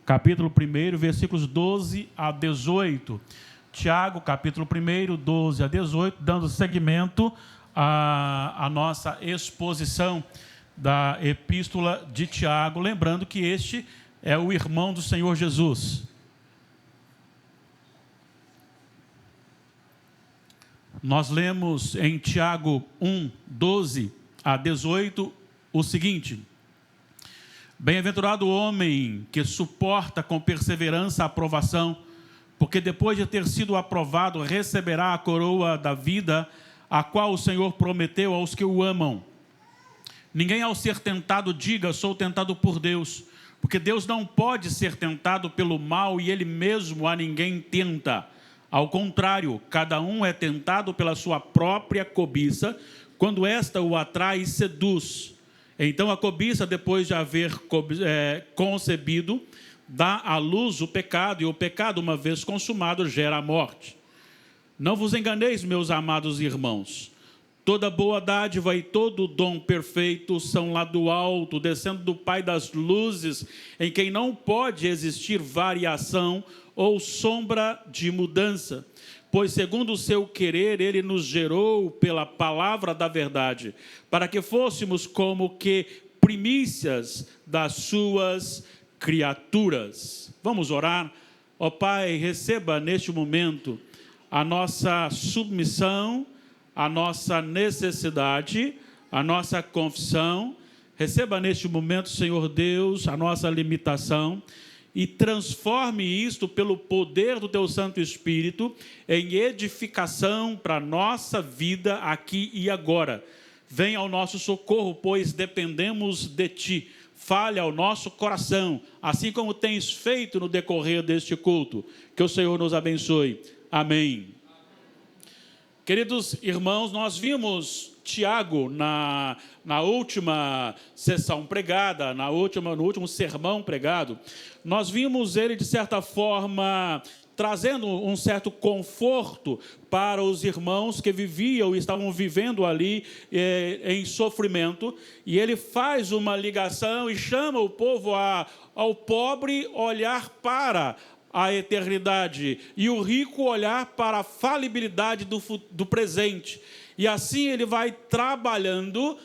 capítulo 1, versículos 12 a 18. Tiago, capítulo 1, 12 a 18, dando seguimento à nossa exposição da epístola de Tiago, lembrando que este é o irmão do Senhor Jesus. Nós lemos em Tiago 1, 12 a 18, o seguinte: Bem-aventurado o homem que suporta com perseverança a aprovação, porque depois de ter sido aprovado, receberá a coroa da vida, a qual o Senhor prometeu aos que o amam. Ninguém ao ser tentado diga, sou tentado por Deus, porque Deus não pode ser tentado pelo mal e Ele mesmo a ninguém tenta. Ao contrário, cada um é tentado pela sua própria cobiça, quando esta o atrai e seduz. Então a cobiça, depois de haver concebido, dá à luz o pecado, e o pecado, uma vez consumado, gera a morte. Não vos enganeis, meus amados irmãos. Toda boa dádiva e todo dom perfeito são lá do alto, descendo do Pai das luzes, em quem não pode existir variação ou sombra de mudança. Pois, segundo o seu querer, Ele nos gerou pela palavra da verdade, para que fôssemos como que primícias das suas criaturas. Vamos orar? Ó Pai, receba neste momento a nossa submissão, a nossa necessidade, a nossa confissão. Receba neste momento, Senhor Deus, a nossa limitação, e transforme isto pelo poder do Teu Santo Espírito em edificação para a nossa vida aqui e agora. Venha ao nosso socorro, pois dependemos de Ti. Fale ao nosso coração, assim como tens feito no decorrer deste culto. Que o Senhor nos abençoe. Amém. Queridos irmãos, nós vimos Tiago na última sessão pregada, no último sermão pregado. Nós vimos ele, de certa forma, trazendo um certo conforto para os irmãos que viviam e estavam vivendo ali em sofrimento. E ele faz uma ligação e chama o povo ao pobre olhar para a eternidade e o rico olhar para a falibilidade do presente. E assim ele vai trabalhando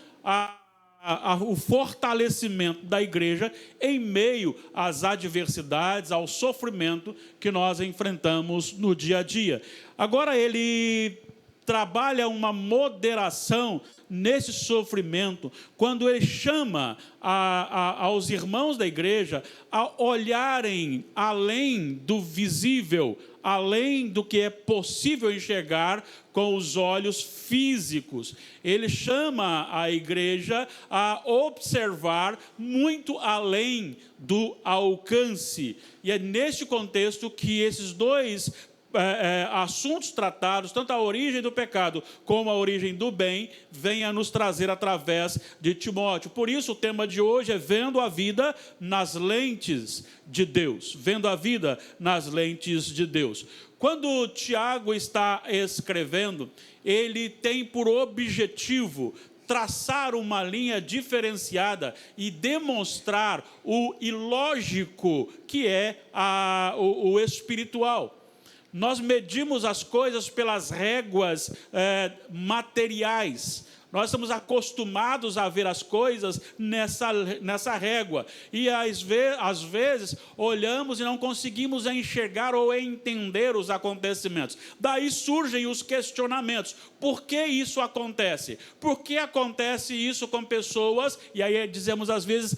o fortalecimento da igreja em meio às adversidades, ao sofrimento que nós enfrentamos no dia a dia. Agora ele trabalha uma moderação nesse sofrimento, quando ele chama aos irmãos da igreja a olharem além do visível, além do que é possível enxergar com os olhos físicos. Ele chama a igreja a observar muito além do alcance. E é neste contexto que esses dois assuntos tratados, tanto a origem do pecado como a origem do bem, vem a nos trazer através de Timóteo. Por isso o tema de hoje é vendo a vida nas lentes de Deus. Vendo a vida nas lentes de Deus. Quando Tiago está escrevendo, ele tem por objetivo traçar uma linha diferenciada e demonstrar o ilógico que é o espiritual. Nós medimos as coisas pelas réguas materiais. Nós estamos acostumados a ver as coisas nessa régua. E às vezes olhamos e não conseguimos enxergar ou entender os acontecimentos. Daí surgem os questionamentos. Por que isso acontece? Por que acontece isso com pessoas, e aí dizemos às vezes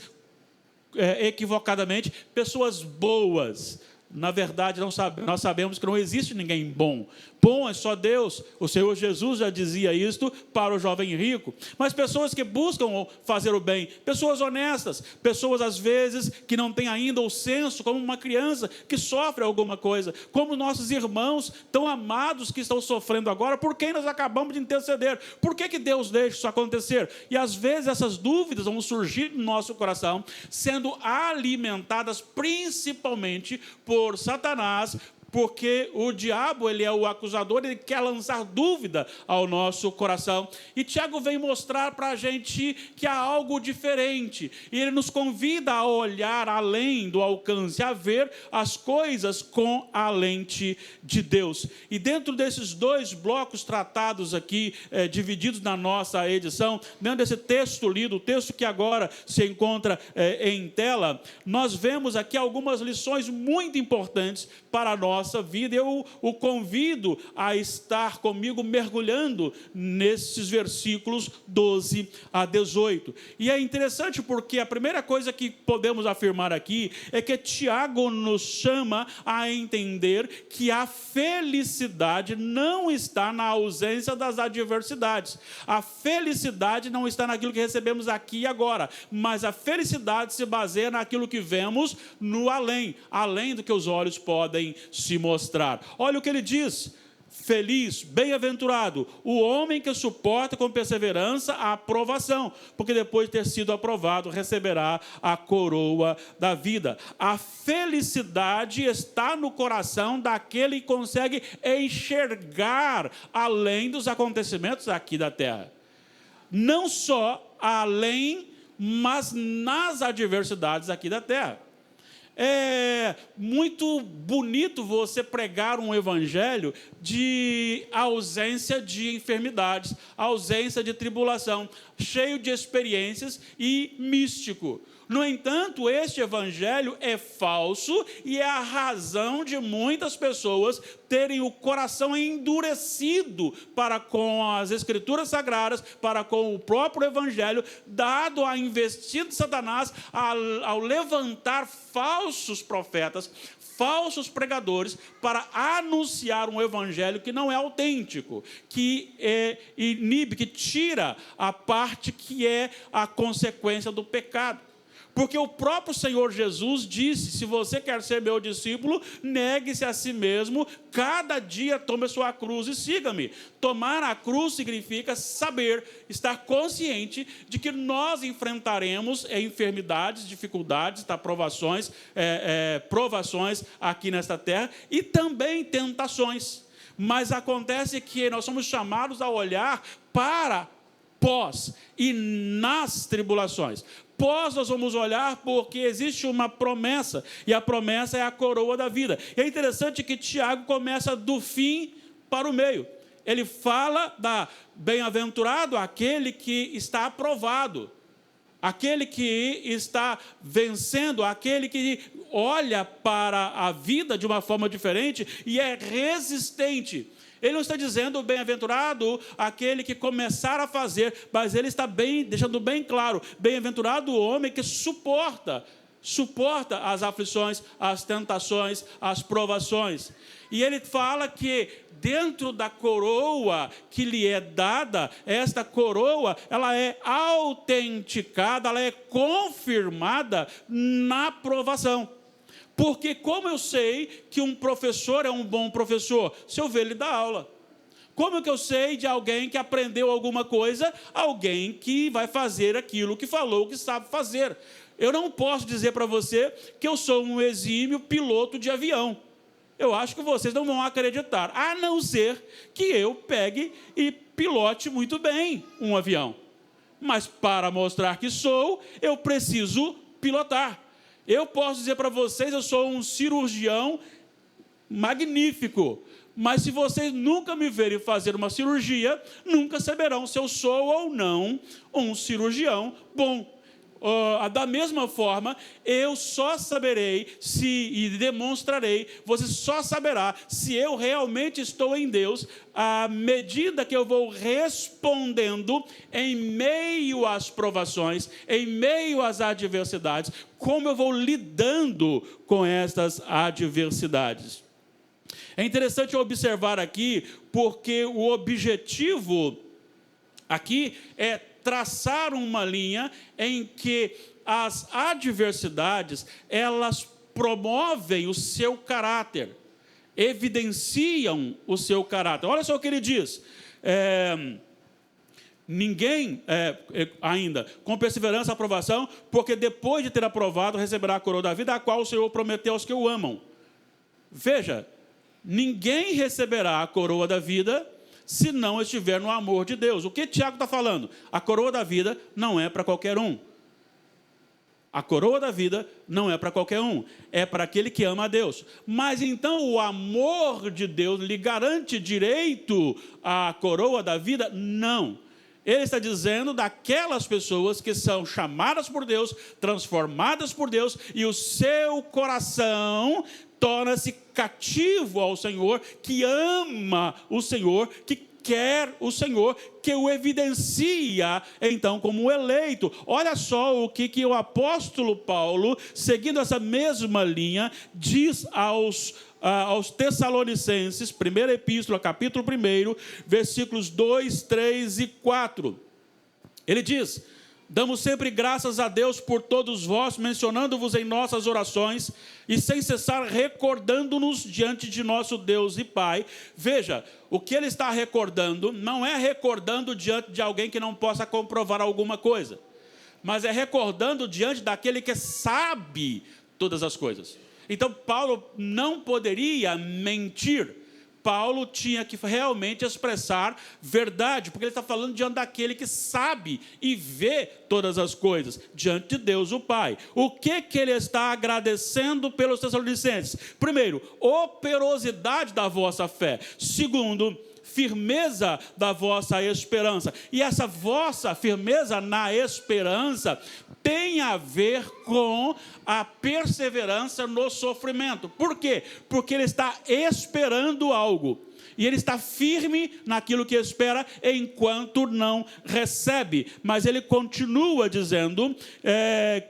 equivocadamente, pessoas boas? Na verdade, nós sabemos que não existe ninguém bom. Bom é só Deus. O Senhor Jesus já dizia isto para o jovem rico. Mas pessoas que buscam fazer o bem, pessoas honestas, pessoas às vezes que não têm ainda o senso, como uma criança que sofre alguma coisa, como nossos irmãos tão amados que estão sofrendo agora, por quem nós acabamos de interceder. Por que Deus deixa isso acontecer? E às vezes essas dúvidas vão surgir no nosso coração, sendo alimentadas principalmente por Satanás, porque o diabo, ele é o acusador, ele quer lançar dúvida ao nosso coração. E Tiago vem mostrar para a gente que há algo diferente. E ele nos convida a olhar além do alcance, a ver as coisas com a lente de Deus. E dentro desses dois blocos tratados aqui, divididos na nossa edição, dentro desse texto lido, o texto que agora se encontra em tela, nós vemos aqui algumas lições muito importantes para a nossa vida. Eu o convido a estar comigo mergulhando nesses versículos 12 a 18. E é interessante porque a primeira coisa que podemos afirmar aqui é que Tiago nos chama a entender que a felicidade não está na ausência das adversidades. A felicidade não está naquilo que recebemos aqui e agora, mas a felicidade se baseia naquilo que vemos no além, além do que os olhos podem se mostrar. Olha o que ele diz: feliz, bem-aventurado, o homem que suporta com perseverança a aprovação, porque depois de ter sido aprovado, receberá a coroa da vida. A felicidade está no coração daquele que consegue enxergar além dos acontecimentos aqui da terra. Não só além, mas nas adversidades aqui da terra. É muito bonito você pregar um evangelho de ausência de enfermidades, ausência de tribulação, cheio de experiências e místico. No entanto, este evangelho é falso e é a razão de muitas pessoas terem o coração endurecido para com as escrituras sagradas, para com o próprio evangelho, dado a investida de Satanás ao levantar falsos profetas, falsos pregadores, para anunciar um evangelho que não é autêntico, que inibe, que tira a parte que é a consequência do pecado. Porque o próprio Senhor Jesus disse: se você quer ser meu discípulo, negue-se a si mesmo, cada dia tome a sua cruz e siga-me. Tomar a cruz significa saber, estar consciente de que nós enfrentaremos enfermidades, dificuldades, provações aqui nesta terra e também tentações. Mas acontece que nós somos chamados a olhar para pós e nas tribulações. Pós nós vamos olhar porque existe uma promessa, e a promessa é a coroa da vida. E é interessante que Tiago começa do fim para o meio. Ele fala da bem-aventurado aquele que está aprovado, aquele que está vencendo, aquele que olha para a vida de uma forma diferente e é resistente. Ele não está dizendo bem-aventurado aquele que começar a fazer, mas ele está deixando bem claro: bem-aventurado o homem que suporta as aflições, as tentações, as provações. E ele fala que dentro da coroa que lhe é dada, esta coroa, ela é autenticada, ela é confirmada na provação. Porque como eu sei que um professor é um bom professor? Se eu ver ele dar aula. Como que eu sei de alguém que aprendeu alguma coisa? Alguém que vai fazer aquilo que falou que sabe fazer. Eu não posso dizer para você que eu sou um exímio piloto de avião. Eu acho que vocês não vão acreditar, a não ser que eu pegue e pilote muito bem um avião. Mas para mostrar que sou, eu preciso pilotar. Eu posso dizer para vocês, eu sou um cirurgião magnífico, mas se vocês nunca me verem fazer uma cirurgia, nunca saberão se eu sou ou não um cirurgião bom. Da mesma forma, eu só saberei e demonstrarei, você só saberá se eu realmente estou em Deus, à medida que eu vou respondendo em meio às provações, em meio às adversidades, como eu vou lidando com essas adversidades. É interessante observar aqui, porque o objetivo aqui é traçar uma linha em que as adversidades, elas promovem o seu caráter, evidenciam o seu caráter. Olha só o que ele diz: ninguém ainda, com perseverança, aprovação, porque depois de ter aprovado, receberá a coroa da vida, a qual o Senhor prometeu aos que o amam. Veja, Ninguém receberá a coroa da vida se não estiver no amor de Deus. O que Tiago está falando? A coroa da vida não é para qualquer um. A coroa da vida não é para qualquer um, é para aquele que ama a Deus. Mas então o amor de Deus lhe garante direito à coroa da vida? Não. Ele está dizendo daquelas pessoas que são chamadas por Deus, transformadas por Deus, e o seu coração torna-se cativo ao Senhor, que ama o Senhor, que quer o Senhor, que o evidencia, então, como eleito. Olha só o que o apóstolo Paulo, seguindo essa mesma linha, diz aos Tessalonicenses, primeira epístola, capítulo 1, versículos 2, 3 e 4. Ele diz: damos sempre graças a Deus por todos vós, mencionando-vos em nossas orações, e sem cessar recordando-nos diante de nosso Deus e Pai. Veja, o que ele está recordando, não é recordando diante de alguém que não possa comprovar alguma coisa, mas é recordando diante daquele que sabe todas as coisas. Então, Paulo não poderia mentir. Paulo tinha que realmente expressar verdade, porque ele está falando diante daquele que sabe e vê todas as coisas, diante de Deus o Pai. O que ele está agradecendo pelos Tessalonicenses? Primeiro, operosidade da vossa fé. Segundo, firmeza da vossa esperança. E essa vossa firmeza na esperança tem a ver com a perseverança no sofrimento. Por quê? Porque ele está esperando algo. E ele está firme naquilo que espera enquanto não recebe. Mas ele continua dizendo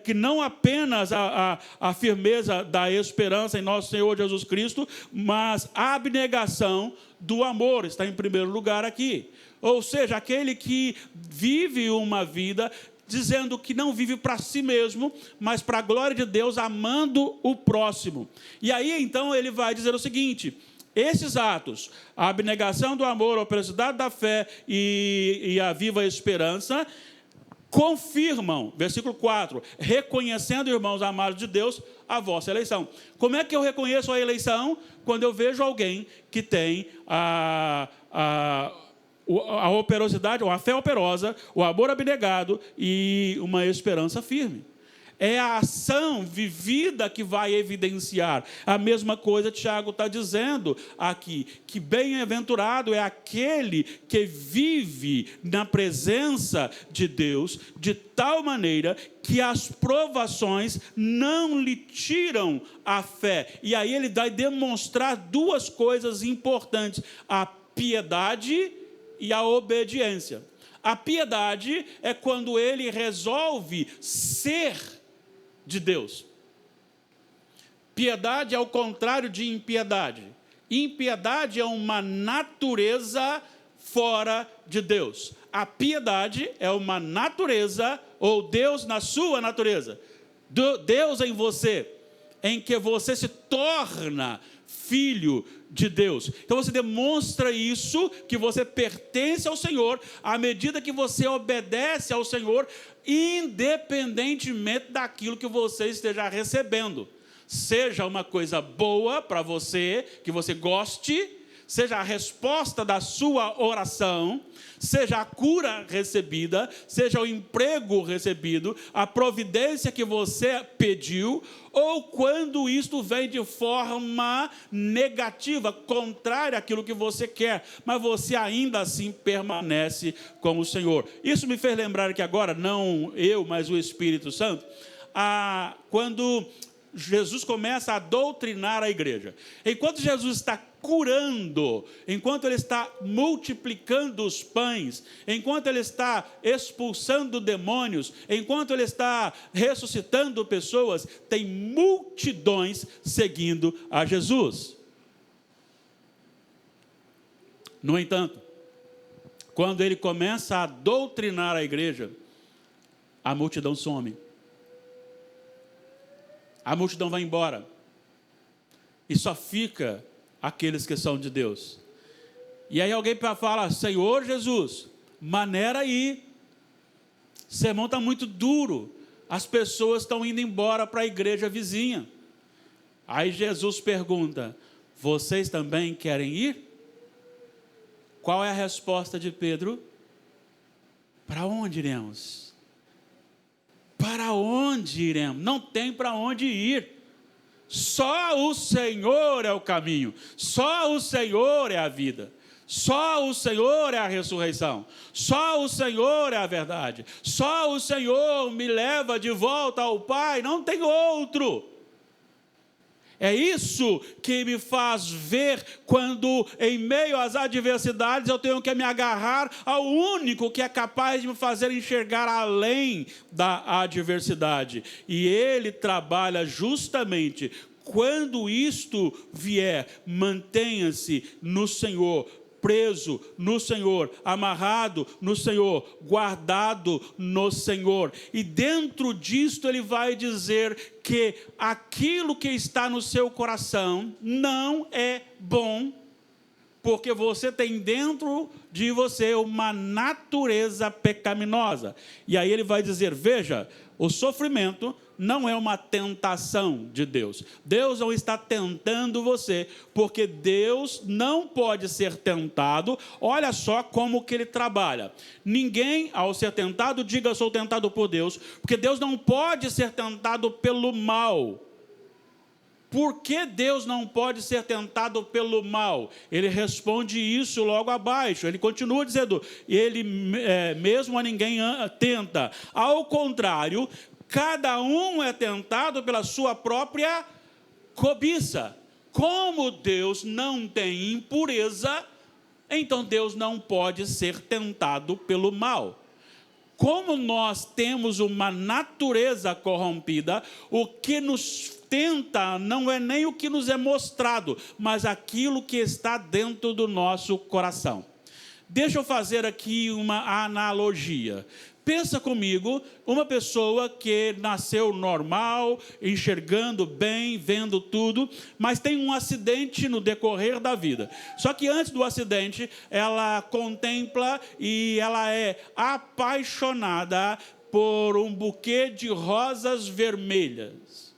que não apenas a firmeza da esperança em nosso Senhor Jesus Cristo, mas a abnegação do amor está em primeiro lugar aqui. Ou seja, aquele que vive uma vida dizendo que não vive para si mesmo, mas para a glória de Deus, amando o próximo. E aí, então, ele vai dizer o seguinte: esses atos, a abnegação do amor, a operosidade da fé e a viva esperança, confirmam, versículo 4, reconhecendo, irmãos amados de Deus, a vossa eleição. Como é que eu reconheço a eleição? Quando eu vejo alguém que tem a operosidade, ou a fé operosa, o amor abnegado e uma esperança firme. É a ação vivida que vai evidenciar. A mesma coisa Tiago está dizendo aqui, que bem-aventurado é aquele que vive na presença de Deus, de tal maneira que as provações não lhe tiram a fé. E aí ele vai demonstrar duas coisas importantes: a piedade e a obediência. A piedade é quando ele resolve ser de Deus. Piedade é o contrário de impiedade. Impiedade é uma natureza fora de Deus. A piedade é uma natureza, ou Deus na sua natureza. Deus em você, em que você se torna filho de Deus. Então você demonstra isso, que você pertence ao Senhor, à medida que você obedece ao Senhor, independentemente daquilo que você esteja recebendo. Seja uma coisa boa para você, que você goste, seja a resposta da sua oração, seja a cura recebida, seja o emprego recebido, a providência que você pediu, ou quando isto vem de forma negativa, contrária àquilo que você quer, mas você ainda assim permanece com o Senhor. Isso me fez lembrar que agora, não eu, mas o Espírito Santo, quando Jesus começa a doutrinar a igreja. Enquanto Jesus está curando, enquanto ele está multiplicando os pães, enquanto ele está expulsando demônios, enquanto ele está ressuscitando pessoas, tem multidões seguindo a Jesus. No entanto, quando ele começa a doutrinar a igreja, a multidão some. A multidão vai embora. E só fica aqueles que são de Deus. E aí alguém fala: Senhor Jesus, maneira aí. O sermão está muito duro. As pessoas estão indo embora para a igreja vizinha. Aí Jesus pergunta: vocês também querem ir? Qual é a resposta de Pedro? Para onde iremos? Para onde iremos? Não tem para onde ir. Só o Senhor é o caminho. Só o Senhor é a vida. Só o Senhor é a ressurreição. Só o Senhor é a verdade. Só o Senhor me leva de volta ao Pai. Não tem outro. É isso que me faz ver quando, em meio às adversidades, eu tenho que me agarrar ao único que é capaz de me fazer enxergar além da adversidade. E Ele trabalha justamente quando isto vier. Mantenha-se no Senhor, preso no Senhor, amarrado no Senhor, guardado no Senhor. E dentro disto ele vai dizer que aquilo que está no seu coração não é bom, porque você tem dentro de você uma natureza pecaminosa. E aí ele vai dizer, veja, o sofrimento não é uma tentação de Deus. Deus não está tentando você, porque Deus não pode ser tentado. Olha só como que ele trabalha. Ninguém, ao ser tentado, diga, sou tentado por Deus, porque Deus não pode ser tentado pelo mal. Por que Deus não pode ser tentado pelo mal? Ele responde isso logo abaixo. Ele continua dizendo, ele mesmo a ninguém tenta. Ao contrário, cada um é tentado pela sua própria cobiça. Como Deus não tem impureza, então Deus não pode ser tentado pelo mal. Como nós temos uma natureza corrompida, o que nos tenta não é nem o que nos é mostrado, mas aquilo que está dentro do nosso coração. Deixa eu fazer aqui uma analogia. Pensa comigo, uma pessoa que nasceu normal, enxergando bem, vendo tudo, mas tem um acidente no decorrer da vida. Só que antes do acidente, ela contempla e ela é apaixonada por um buquê de rosas vermelhas.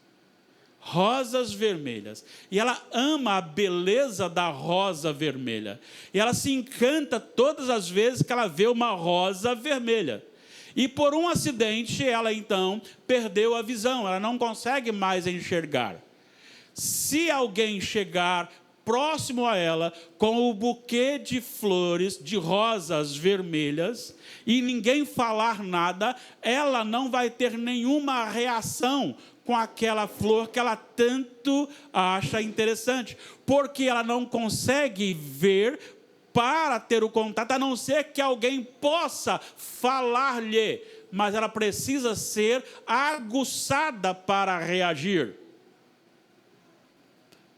Rosas vermelhas. E ela ama a beleza da rosa vermelha. E ela se encanta todas as vezes que ela vê uma rosa vermelha. E por um acidente, ela então perdeu a visão, ela não consegue mais enxergar. Se alguém chegar próximo a ela com o buquê de flores, de rosas vermelhas, e ninguém falar nada, ela não vai ter nenhuma reação com aquela flor que ela tanto acha interessante, porque ela não consegue ver para ter o contato, a não ser que alguém possa falar-lhe, mas ela precisa ser aguçada para reagir.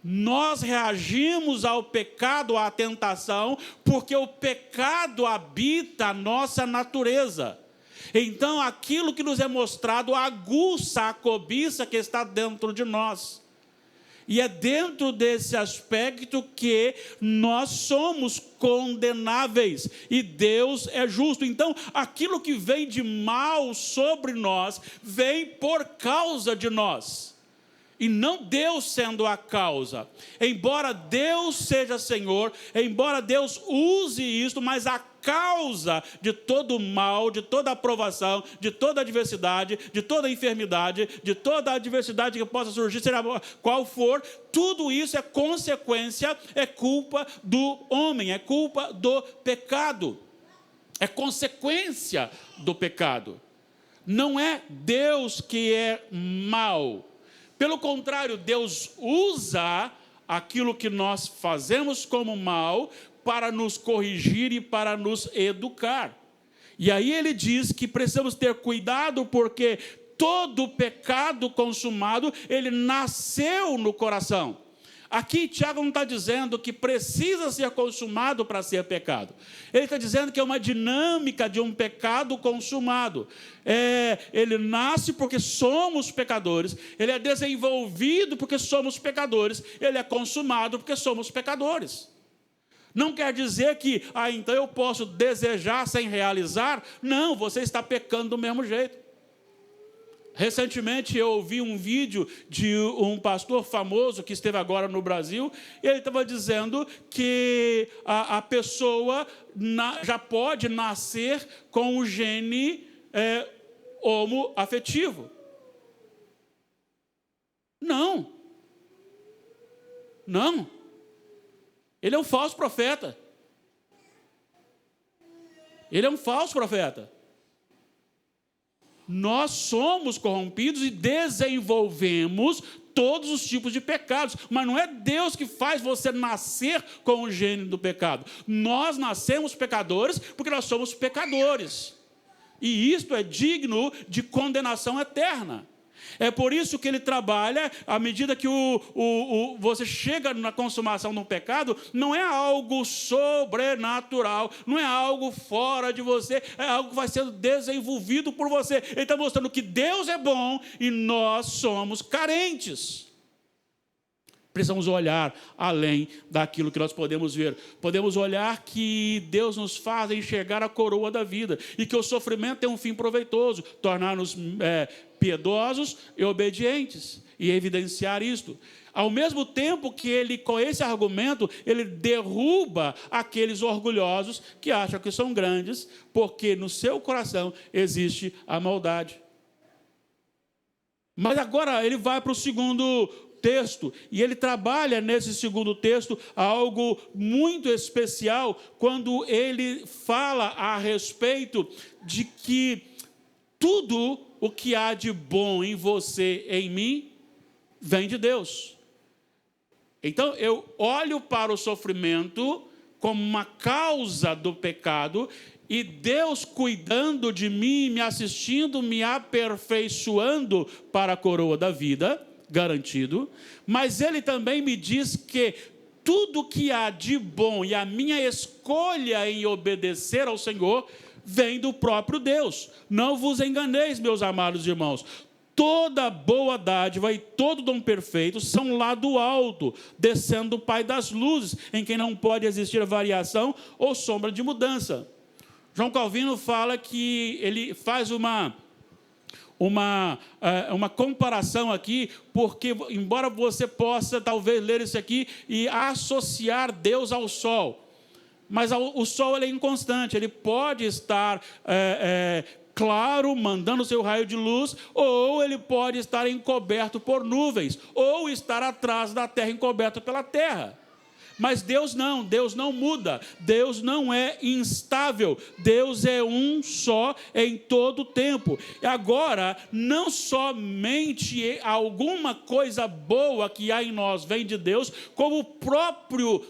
Nós reagimos ao pecado, à tentação, porque o pecado habita a nossa natureza. Então, aquilo que nos é mostrado aguça a cobiça que está dentro de nós. E é dentro desse aspecto que nós somos condenáveis e Deus é justo. Então, aquilo que vem de mal sobre nós, vem por causa de nós. E não Deus sendo a causa. Embora Deus seja Senhor, embora Deus use isto, mas a causa de todo mal, de toda aprovação, de toda adversidade, de toda enfermidade, de toda adversidade que possa surgir, seja qual for, tudo isso é consequência, é culpa do homem, é culpa do pecado, é consequência do pecado. Não é Deus que é mau. Pelo contrário, Deus usa aquilo que nós fazemos como mal para nos corrigir e para nos educar. E aí ele diz que precisamos ter cuidado porque todo pecado consumado, ele nasceu no coração. Aqui Tiago não está dizendo que precisa ser consumado para ser pecado. Ele está dizendo que é uma dinâmica de um pecado consumado. Ele nasce porque somos pecadores. Ele é desenvolvido porque somos pecadores. Ele é consumado porque somos pecadores. Não quer dizer que, então eu posso desejar sem realizar. Não, você está pecando do mesmo jeito. Recentemente eu ouvi um vídeo de um pastor famoso que esteve agora no Brasil, e ele estava dizendo que a pessoa já pode nascer com o gene homoafetivo. Não. Não. Ele é um falso profeta. Ele é um falso profeta. Nós somos corrompidos e desenvolvemos todos os tipos de pecados, mas não é Deus que faz você nascer com o gene do pecado. Nós nascemos pecadores porque nós somos pecadores. E isto é digno de condenação eterna. É por isso que ele trabalha, à medida que você chega na consumação de um pecado, não é algo sobrenatural, não é algo fora de você, é algo que vai sendo desenvolvido por você. Ele está mostrando que Deus é bom e nós somos carentes. Precisamos olhar além daquilo que nós podemos ver. Podemos olhar que Deus nos faz enxergar a coroa da vida e que o sofrimento tem um fim proveitoso, tornar-nos piedosos e obedientes, e evidenciar isto. Ao mesmo tempo que ele, com esse argumento, ele derruba aqueles orgulhosos que acham que são grandes, porque no seu coração existe a maldade. Mas agora ele vai para o segundo texto, e ele trabalha nesse segundo texto algo muito especial, quando ele fala a respeito de que tudo o que há de bom em você, em mim, vem de Deus. Então eu olho para o sofrimento como uma causa do pecado, e Deus cuidando de mim, me assistindo, me aperfeiçoando para a coroa da vida, garantido. Mas ele também me diz que tudo que há de bom e a minha escolha em obedecer ao Senhor vem do próprio Deus. Não vos enganeis, meus amados irmãos. Toda boa dádiva e todo dom perfeito são lá do alto, descendo do Pai das luzes, em quem não pode existir variação ou sombra de mudança. João Calvino fala que ele faz uma comparação aqui, porque embora você possa talvez ler isso aqui e associar Deus ao sol, mas o sol ele é inconstante, ele pode estar claro, mandando o seu raio de luz, ou ele pode estar encoberto por nuvens, ou estar atrás da terra, encoberto pela terra. Mas Deus não muda, Deus não é instável, Deus é um só em todo o tempo. E agora, não somente alguma coisa boa que há em nós vem de Deus, como o próprio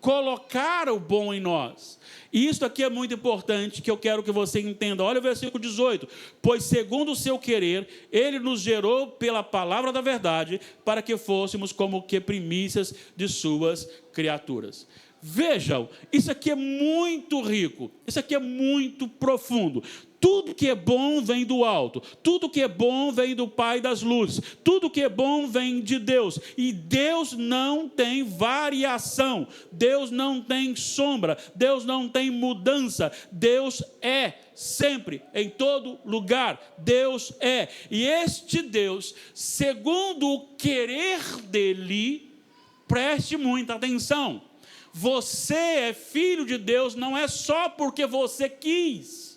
colocar o bom em nós. E isso aqui é muito importante, que eu quero que você entenda. Olha o versículo 18. Pois segundo o seu querer, ele nos gerou pela palavra da verdade, para que fôssemos como que primícias de suas criaturas. Vejam, isso aqui é muito rico, isso aqui é muito profundo. Tudo que é bom vem do alto, tudo que é bom vem do Pai das luzes, tudo que é bom vem de Deus, e Deus não tem variação, Deus não tem sombra, Deus não tem mudança, Deus é sempre, em todo lugar, Deus é. E este Deus, segundo o querer dele, preste muita atenção, você é filho de Deus não é só porque você quis,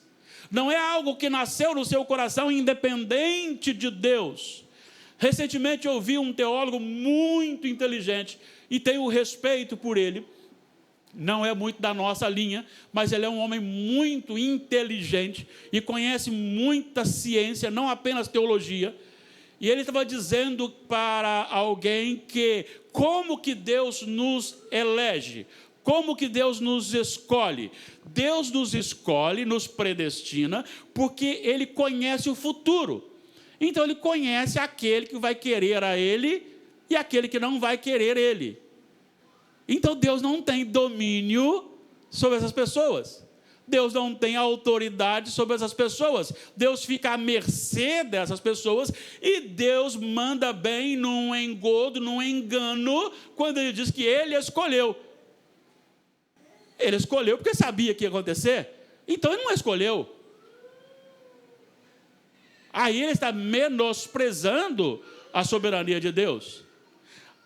não é algo que nasceu no seu coração independente de Deus. Recentemente eu ouvi um teólogo muito inteligente e tenho respeito por ele. Não é muito da nossa linha, mas ele é um homem muito inteligente e conhece muita ciência, não apenas teologia. E ele estava dizendo para alguém que como que Deus nos elege, como que Deus nos escolhe? Deus nos escolhe, nos predestina, porque Ele conhece o futuro. Então Ele conhece aquele que vai querer a Ele e aquele que não vai querer Ele. Então Deus não tem domínio sobre essas pessoas. Deus não tem autoridade sobre essas pessoas. Deus fica à mercê dessas pessoas e Deus manda bem num engodo, num engano, quando Ele diz que Ele escolheu. Ele escolheu porque sabia que ia acontecer, então Ele não escolheu. Aí ele está menosprezando a soberania de Deus.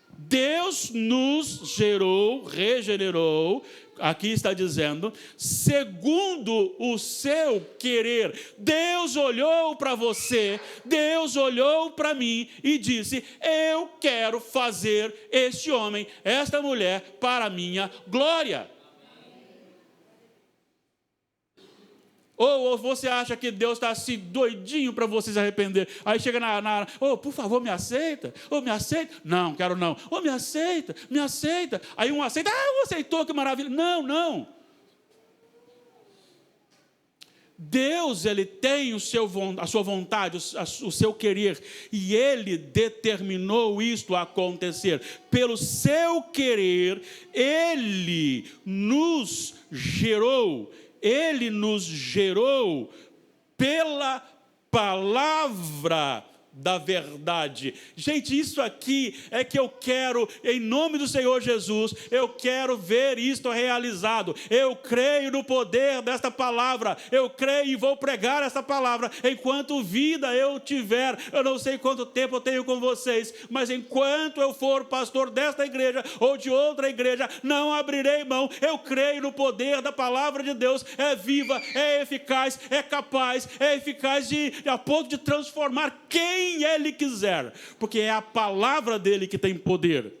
Deus nos gerou, regenerou, aqui está dizendo, segundo o seu querer. Deus olhou para você, Deus olhou para mim e disse: eu quero fazer este homem, esta mulher, para a minha glória. Ou você acha que Deus está assim doidinho para você se arrepender? Aí chega por favor, me aceita. Me aceita. Não, quero não. Me aceita, me aceita. Aí um aceita, aceitou, que maravilha. Não. Deus, ele tem a sua vontade, o seu querer, e ele determinou isto acontecer. Pelo seu querer, ele nos gerou. Ele nos gerou pela palavra da verdade. Gente, isso aqui é que eu quero, em nome do Senhor Jesus, eu quero ver isto realizado. Eu creio no poder desta palavra, eu creio e vou pregar esta palavra enquanto vida eu tiver. Eu não sei quanto tempo eu tenho com vocês, mas enquanto eu for pastor desta igreja ou de outra igreja, não abrirei mão. Eu creio no poder da palavra de Deus. É viva, é eficaz, é capaz, é eficaz a ponto de transformar quem ele quiser, porque é a palavra dele que tem poder.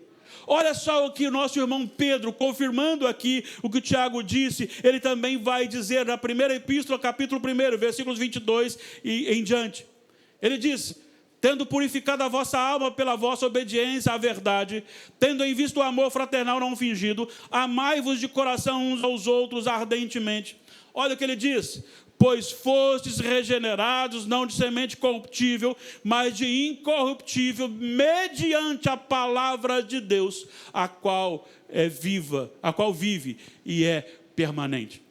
Olha só o que o nosso irmão Pedro, confirmando aqui o que o Tiago disse, ele também vai dizer na primeira epístola, capítulo 1, versículos 22 e em diante. Ele diz: tendo purificado a vossa alma pela vossa obediência à verdade, tendo em vista o amor fraternal não fingido, amai-vos de coração uns aos outros ardentemente. Olha o que ele diz: pois fostes regenerados, não de semente corruptível, mas de incorruptível, mediante a palavra de Deus, a qual é viva, a qual vive e é permanente.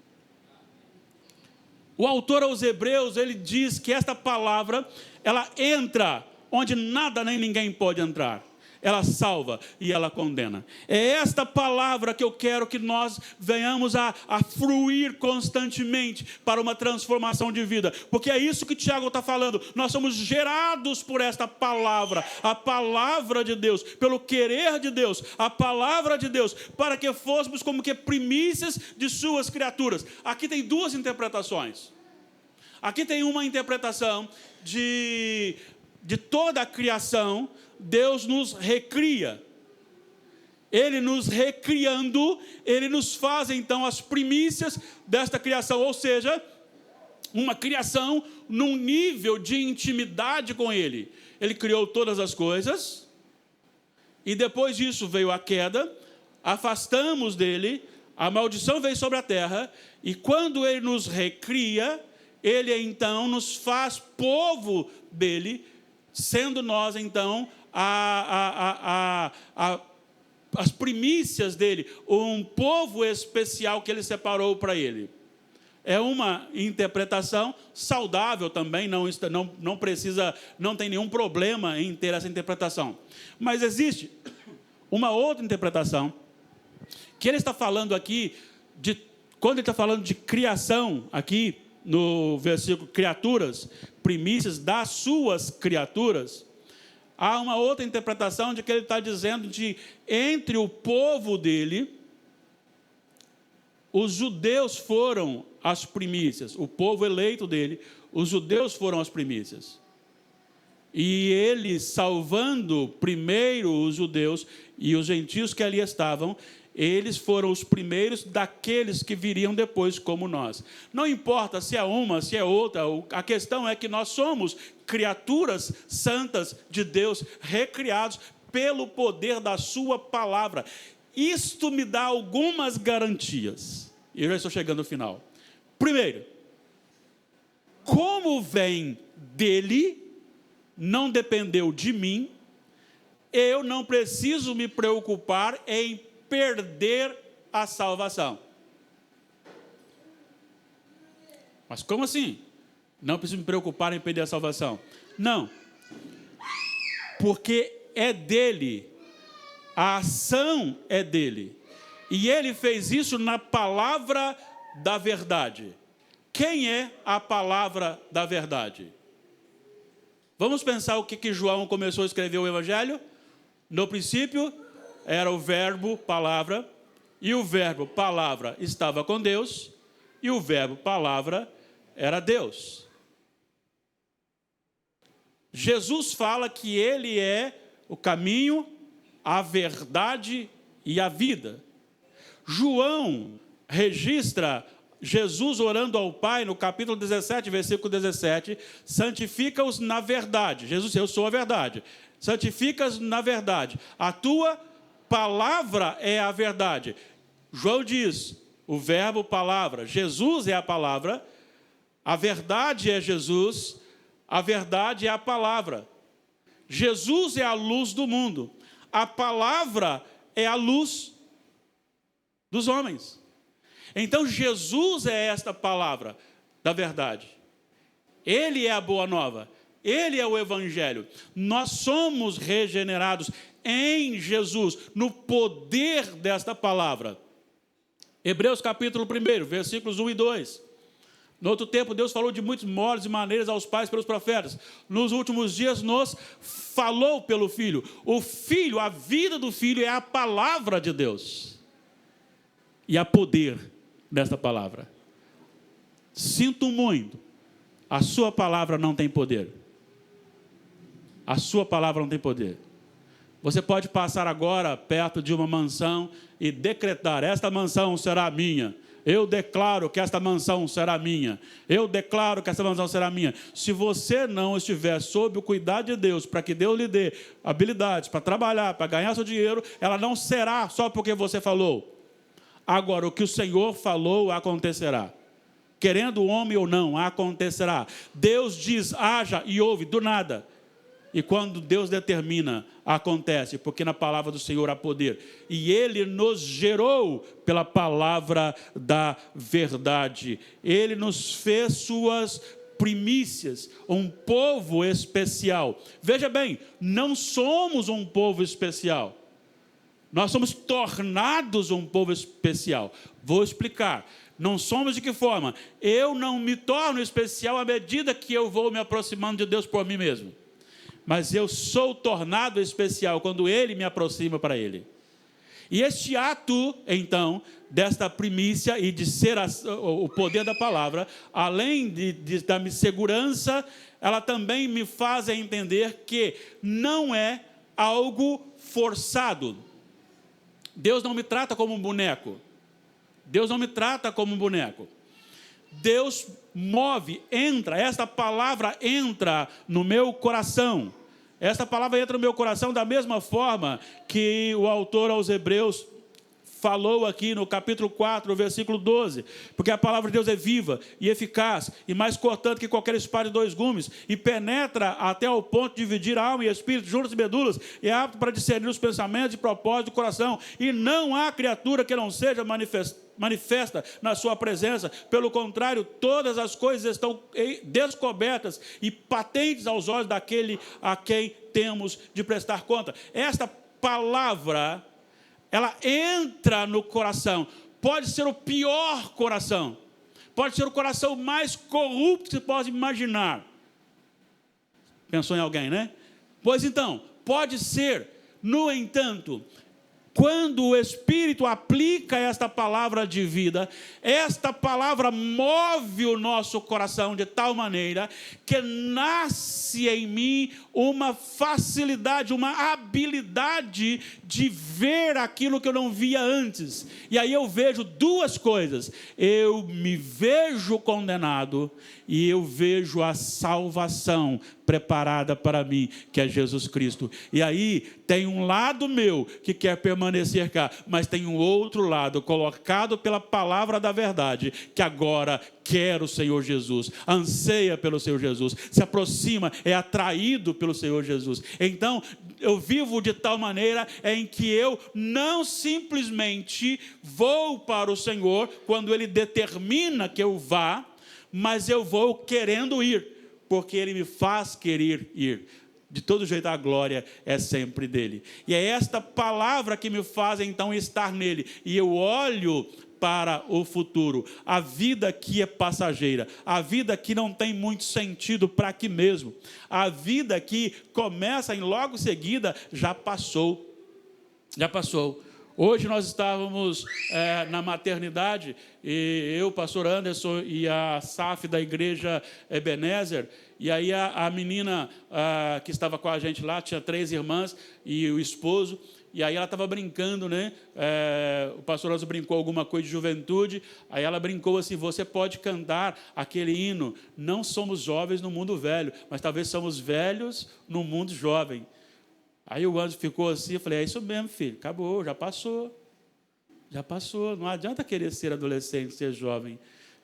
O autor aos Hebreus, ele diz que esta palavra, ela entra onde nada nem ninguém pode entrar. Ela salva e ela condena. É esta palavra que eu quero que nós venhamos a fruir constantemente para uma transformação de vida. Porque é isso que Tiago está falando. Nós somos gerados por esta palavra. A palavra de Deus, pelo querer de Deus. A palavra de Deus, para que fôssemos como que primícias de suas criaturas. Aqui tem duas interpretações. Aqui tem uma interpretação de toda a criação. Deus nos recria. Ele nos recriando, ele nos faz então as primícias desta criação, ou seja, uma criação num nível de intimidade com ele. Ele criou todas as coisas, e depois disso veio a queda, afastamos dele, a maldição veio sobre a terra, e quando ele nos recria, ele então nos faz povo dele, sendo nós então as primícias dele, um povo especial que ele separou para ele. É uma interpretação saudável também, não precisa, não tem nenhum problema em ter essa interpretação. Mas existe uma outra interpretação, que ele está falando aqui, quando ele está falando de criação, aqui no versículo criaturas, primícias das suas criaturas, há uma outra interpretação de que ele está dizendo de entre o povo dele, os judeus foram as primícias, o povo eleito dele, os judeus foram as primícias. E ele, salvando primeiro os judeus e os gentios que ali estavam, eles foram os primeiros daqueles que viriam depois como nós. Não importa se é uma, se é outra, a questão é que nós somos criaturas santas de Deus, recriados pelo poder da sua palavra. Isto me dá algumas garantias. E eu já estou chegando ao final. Primeiro, como vem dele, não dependeu de mim, eu não preciso me preocupar em perder a salvação. Mas como assim? Não preciso me preocupar em perder a salvação. Não. Porque é dele. A ação é dele. E ele fez isso na palavra da verdade. Quem é a palavra da verdade? Vamos pensar o que João começou a escrever o Evangelho? No princípio era o verbo, palavra, e o verbo, palavra, estava com Deus, e o verbo, palavra, era Deus. Jesus fala que ele é o caminho, a verdade e a vida. João registra Jesus orando ao Pai no capítulo 17, versículo 17, santifica-os na verdade. Jesus, eu sou a verdade. Santifica-os na verdade. A tua palavra é a verdade. João diz, o verbo palavra, Jesus é a palavra, a verdade é Jesus, a verdade é a palavra. Jesus é a luz do mundo. A palavra é a luz dos homens. Então, Jesus é esta palavra da verdade. Ele é a boa nova. Ele é o Evangelho. Nós somos regenerados em Jesus, no poder desta palavra. Hebreus capítulo 1, versículos 1 e 2. No outro tempo, Deus falou de muitos modos e maneiras aos pais pelos profetas. Nos últimos dias, nos falou pelo Filho. O Filho, a vida do Filho é a palavra de Deus. E há poder nesta palavra. Sinto muito, a sua palavra não tem poder. A sua palavra não tem poder. Você pode passar agora perto de uma mansão e decretar, esta mansão será minha. Eu declaro que esta mansão será minha. Eu declaro que esta mansão será minha. Se você não estiver sob o cuidado de Deus, para que Deus lhe dê habilidades para trabalhar, para ganhar seu dinheiro, ela não será só porque você falou. Agora, o que o Senhor falou acontecerá. Querendo o homem ou não, acontecerá. Deus diz, haja e ouve, do nada. E quando Deus determina, acontece, porque na palavra do Senhor há poder. E Ele nos gerou pela palavra da verdade. Ele nos fez suas primícias, um povo especial. Veja bem, não somos um povo especial. Nós somos tornados um povo especial. Vou explicar. Não somos de que forma? Eu não me torno especial à medida que eu vou me aproximando de Deus por mim mesmo. Mas eu sou tornado especial quando Ele me aproxima para Ele. E este ato, então, desta primícia e de ser o poder da palavra, além de dar-me segurança, ela também me faz entender que não é algo forçado. Deus não me trata como um boneco. Deus não me trata como um boneco. Deus move, entra, esta palavra entra no meu coração. Esta palavra entra no meu coração da mesma forma que o autor aos Hebreus falou aqui no capítulo 4, versículo 12. Porque a palavra de Deus é viva e eficaz e mais cortante que qualquer espada de 2 gumes e penetra até ao ponto de dividir a alma e espírito, juntas e medulas, e é apto para discernir os pensamentos e propósitos do coração. E não há criatura que não seja manifesta na sua presença. Pelo contrário, todas as coisas estão descobertas e patentes aos olhos daquele a quem temos de prestar conta. Esta palavra, ela entra no coração. Pode ser o pior coração. Pode ser o coração mais corrupto que você pode imaginar. Pensou em alguém, né? Pois então, pode ser. No entanto, quando o Espírito aplica esta palavra de vida, esta palavra move o nosso coração de tal maneira que nasce em mim uma facilidade, uma habilidade de ver aquilo que eu não via antes. E aí eu vejo 2 coisas. Eu me vejo condenado e eu vejo a salvação preparada para mim, que é Jesus Cristo. E aí tem um lado meu que quer permanecer cá, mas tem um outro lado colocado pela palavra da verdade, que agora quer o Senhor Jesus, anseia pelo Senhor Jesus, se aproxima, é atraído pelo Senhor Jesus. Então, eu vivo de tal maneira em que eu não simplesmente vou para o Senhor quando Ele determina que eu vá, mas eu vou querendo ir, porque Ele me faz querer ir. De todo jeito a glória é sempre dele. E é esta palavra que me faz então estar nele. E eu olho para o futuro. A vida aqui é passageira. A vida aqui não tem muito sentido para aqui mesmo. A vida aqui começa em logo seguida, já passou. Já passou. Hoje nós estávamos na maternidade, e eu, pastor Anderson e a SAF da igreja Ebenezer, e aí a menina que estava com a gente lá, tinha 3 irmãs e o esposo, e aí ela estava brincando, né? O pastor Anderson brincou alguma coisa de juventude, aí ela brincou assim: você pode cantar aquele hino, não somos jovens no mundo velho, mas talvez somos velhos no mundo jovem. Aí o Anderson ficou assim, eu falei: é isso mesmo, filho, acabou, já passou. Já passou, não adianta querer ser adolescente, ser jovem.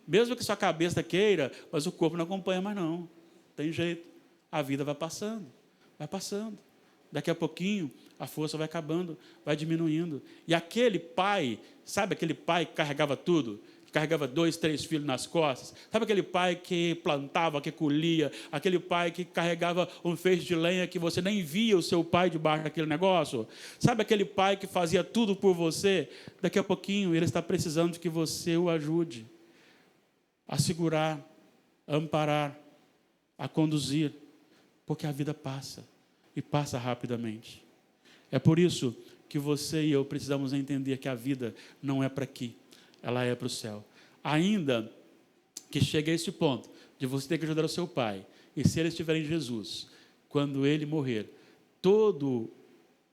Mesmo que sua cabeça queira, mas o corpo não acompanha mais não. Tem jeito. A vida vai passando, vai passando. Daqui a pouquinho, a força vai acabando, vai diminuindo. E aquele pai, sabe aquele pai que carregava tudo? Carregava 2, 3 filhos nas costas. Sabe aquele pai que plantava, que colhia? Aquele pai que carregava um feixe de lenha que você nem via o seu pai debaixo daquele negócio? Sabe aquele pai que fazia tudo por você? Daqui a pouquinho ele está precisando de que você o ajude a segurar, a amparar, a conduzir, porque a vida passa, e passa rapidamente. É por isso que você e eu precisamos entender que a vida não é para aqui, ela é para o céu. Ainda que chegue a esse ponto de você ter que ajudar o seu pai, e se ele estiver em Jesus, quando ele morrer, todo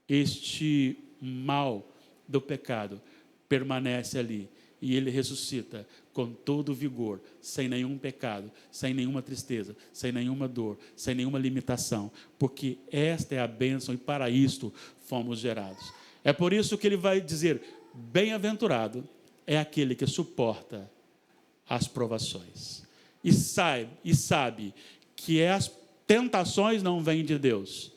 este mal do pecado permanece ali, e ele ressuscita com todo o vigor, sem nenhum pecado, sem nenhuma tristeza, sem nenhuma dor, sem nenhuma limitação, porque esta é a bênção e para isto fomos gerados. É por isso que ele vai dizer: bem-aventurado é aquele que suporta as provações e sabe que as tentações não vêm de Deus.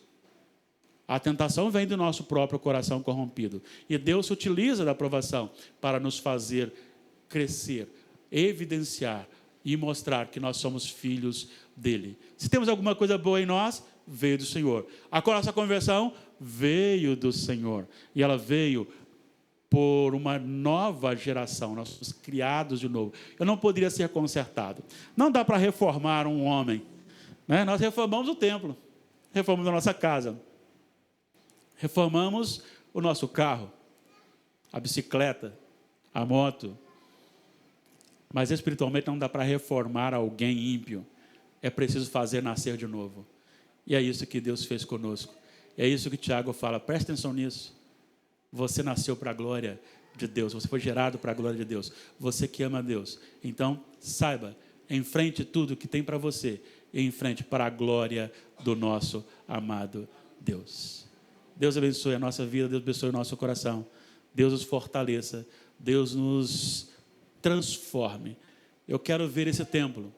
A tentação vem do nosso próprio coração corrompido. E Deus se utiliza da provação para nos fazer crescer, evidenciar e mostrar que nós somos filhos dele. Se temos alguma coisa boa em nós, veio do Senhor. A nossa conversão veio do Senhor. E ela veio por uma nova geração. Nós somos criados de novo. Eu não poderia ser consertado. Não dá para reformar um homem, né? Nós reformamos o templo, reformamos a nossa casa, reformamos o nosso carro, a bicicleta, a moto. Mas espiritualmente não dá para reformar alguém ímpio. É preciso fazer nascer de novo. E é isso que Deus fez conosco. É isso que Tiago fala. Presta atenção nisso. Você nasceu para a glória de Deus. Você foi gerado para a glória de Deus. Você que ama a Deus. Então, saiba, enfrente tudo que tem para você. E enfrente para a glória do nosso amado Deus. Deus abençoe a nossa vida. Deus abençoe o nosso coração. Deus nos fortaleça. Deus nos transforme. Eu quero ver esse templo